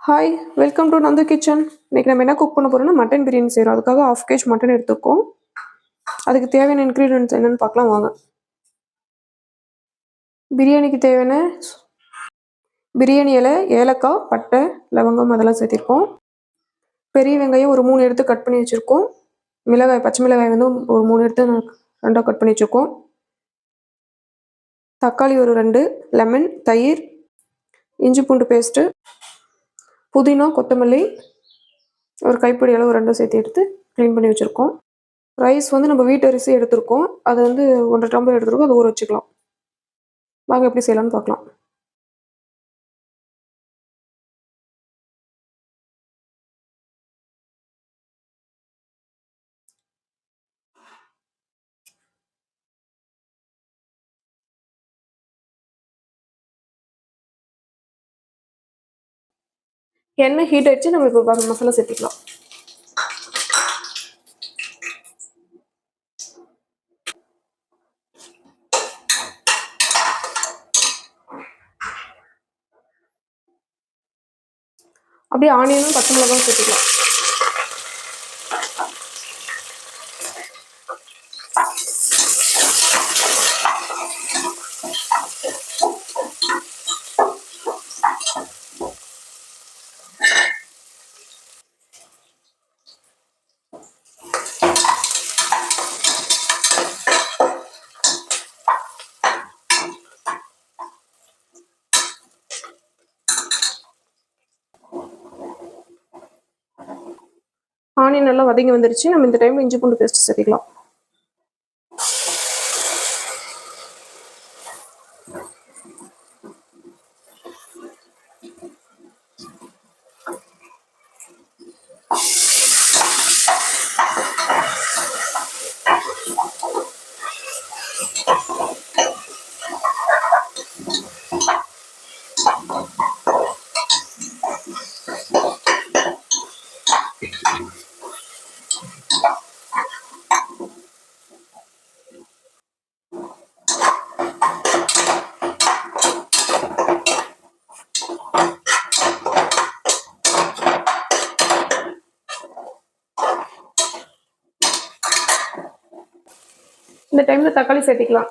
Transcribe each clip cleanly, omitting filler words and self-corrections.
Hi, welcome to Nandu kitchen. இன்னைக்கு நம்ம என்ன குக் பண்ண போறோம்னா மட்டன் பிரியாணி செய்கிறோம். அதுக்காக 1/2 kg மட்டன் எடுத்துக்கோம். அதுக்கு தேவையான இன்க்ரீடியன்ட்ஸ் என்னென்னு பார்க்கலாம் வாங்க. பிரியாணிக்கு தேவையான பிரியாணி இலை, ஏலக்காய், பட்டை, லவங்கம் அதெல்லாம் சேர்த்திருக்கோம். பெரிய வெங்காயம் ஒரு 3 எடுத்து கட் பண்ணி வச்சுருக்கோம். பச்சை மிளகாய் வந்து ஒரு 3 எடுத்து ரெண்டாக கட் பண்ணி வச்சுருக்கோம். தக்காளி ஒரு 2, லெமன், தயிர், இஞ்சி பூண்டு பேஸ்ட்டு, புதினா, கொத்தமல்லி ஒரு கைப்பிடி அளவு 2 சேர்த்து எடுத்து க்ளீன் பண்ணி வச்சுருக்கோம். ரைஸ் வந்து நம்ம வீட்டு அரிசி எடுத்துருக்கோம். அதை வந்து 1.5 டம்ளர் எடுத்துருக்கோம். அதை ஊற வச்சுக்கலாம். வாங்க எப்படி செய்யலாம்னு பார்க்கலாம். எண்ணெய் ஹீட் ஆயிடுச்சு. நம்ம இப்போ மசாலா சேர்த்துக்கலாம். அப்படியே ஆனியனும் பச்சை மிளகாவும் சேர்த்துக்கலாம். ஆனியன் நல்லா வதங்கி வந்துருச்சு. நம்ம இந்த டைமில் இஞ்சி பூண்டு பேஸ்ட் சேர்த்துக்கலாம். இந்த டைமில் தக்காளி சேர்த்திக்கலாம்.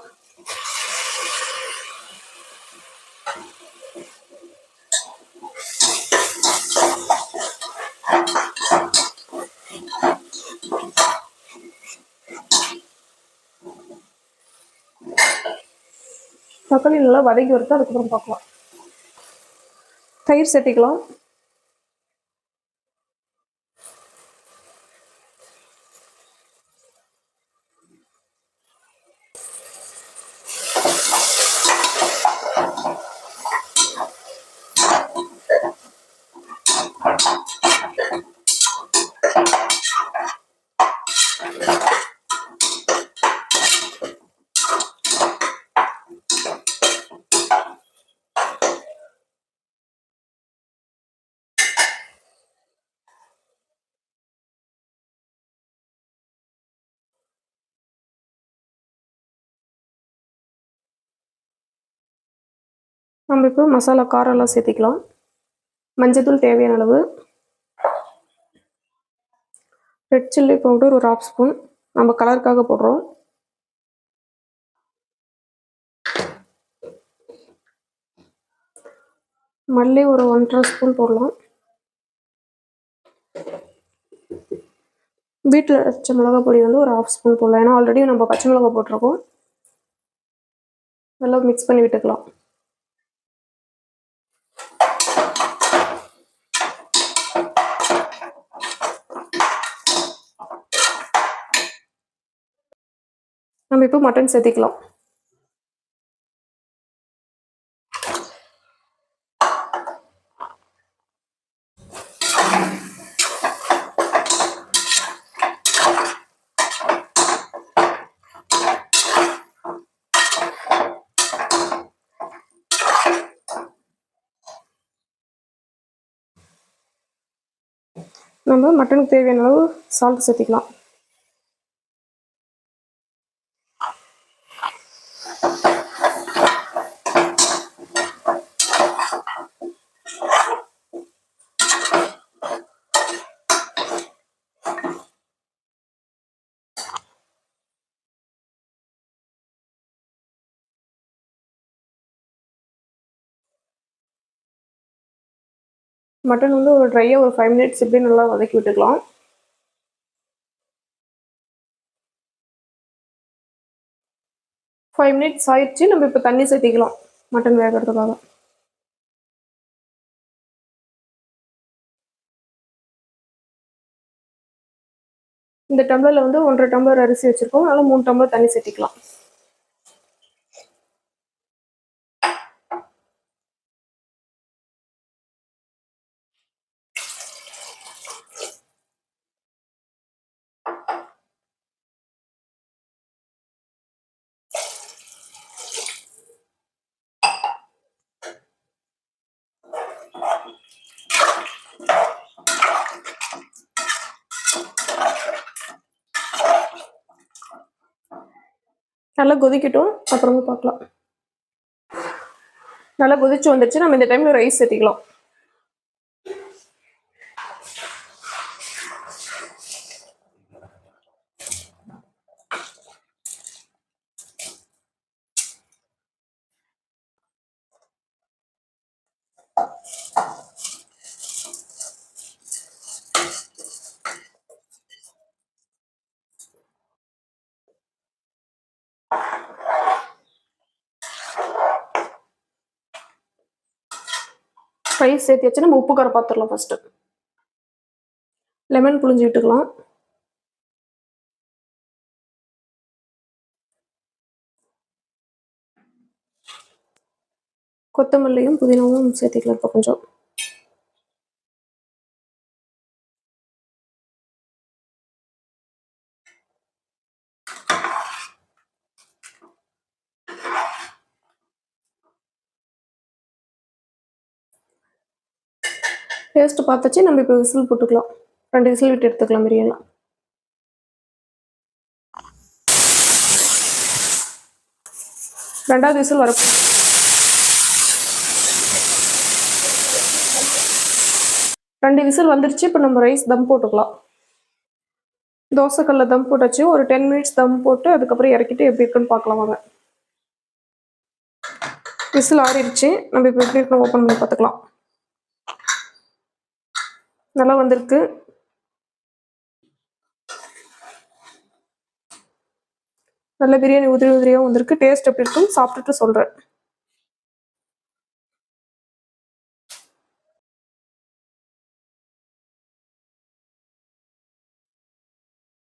தக்காளி நல்லா வதக்கி வருது. அதுக்கப்புறம் பார்க்கலாம். தயிர் சேர்த்திக்கலாம். நம்ம இப்போ மசாலா காரெல்லாம் சேர்த்திக்கலாம். மஞ்சத்தூள் தேவையான அளவு, ரெட் சில்லி பவுடர் ஒரு 1/2 ஸ்பூன் நம்ம கலருக்காக போடுறோம். மல்லி ஒரு 1.5 ஸ்பூன் போடலாம். வீட்டில் அரைச்ச மிளகா பொடி வந்து ஒரு 1/2 ஸ்பூன் போடலாம். ஏன்னா ஆல்ரெடி நம்ம பச்சை மிளகா போட்டிருக்கோம். நல்லா மிக்ஸ் பண்ணி விட்டுக்கலாம். நம்ம இப்போ மட்டன் சேர்த்திக்கலாம். நம்ம மட்டனுக்கு தேவையான அளவு சால்ட் சேர்த்திக்கலாம். மட்டன் வந்து ஒரு ட்ரையாக ஒரு 5 மினிட்ஸ் இப்படி நல்லா வதக்கி விட்டுக்கலாம். 5 மினிட்ஸ் ஆயிடுச்சு. நம்ம இப்போ தண்ணி சேர்த்திக்கலாம் மட்டன் வேகிறதுக்காக. இந்த டம்ளரில் வந்து 1.5 டம்ளர் அரிசி வச்சுருக்கோம். அதனால் 3 டம்ளர் தண்ணி சேர்த்திக்கலாம். நல்லா கொதிக்கட்டும், அப்புறமா பார்க்கலாம். நல்லா கொதிச்சு வந்துடுச்சு. நம்ம இந்த டைமில் ரைஸ் சேர்த்திக்கலாம். ரைஸ் சேர்த்தியாச்சு. நம்ம உப்பு காரம் பார்த்துடலாம். ஃபஸ்ட்டு லெமன் புழிஞ்சு விட்டுக்கலாம். கொத்தமல்லியும் புதினாவும் சேர்த்திக்கலாம் இப்போ கொஞ்சம். டேஸ்ட்டு பார்த்தாச்சு. நம்ம இப்போ விசில் போட்டுக்கலாம். 2 விசில் விட்டு எடுத்துக்கலாம் பிரியாணி. ரெண்டாவது விசில் வரப்போ 2 விசில் வந்துருச்சு. இப்போ நம்ம ரைஸ் தம் போட்டுக்கலாம். தோசைக்கல்ல தம் போட்டாச்சு. ஒரு 10 மினிட்ஸ் தம் போட்டு அதுக்கப்புறம் இறக்கிட்டு எப்படி இருக்குன்னு பார்க்கலாம் வாங்க. விசில் ஆறிடுச்சு. நம்ம இப்போ எப்படி இருக்குன்னு ஓப்பன் பண்ணி பார்த்துக்கலாம். நல்லா வந்திருக்கு. நல்ல பிரியாணி உதிரி உதிரியாக வந்திருக்கு. டேஸ்ட் எப்படி இருக்குன்னு சாப்பிட்டுட்டு சொல்கிறேன்.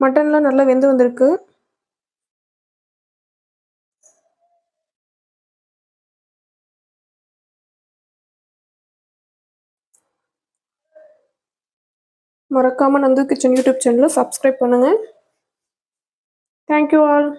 மட்டன்லாம் நல்லா வெந்து வந்திருக்கு. மறக்காமல் நந்து கிச்சன் யூடியூப் சேனலை சப்ஸ்கிரைப் பண்ணுங்கள். Thank you all.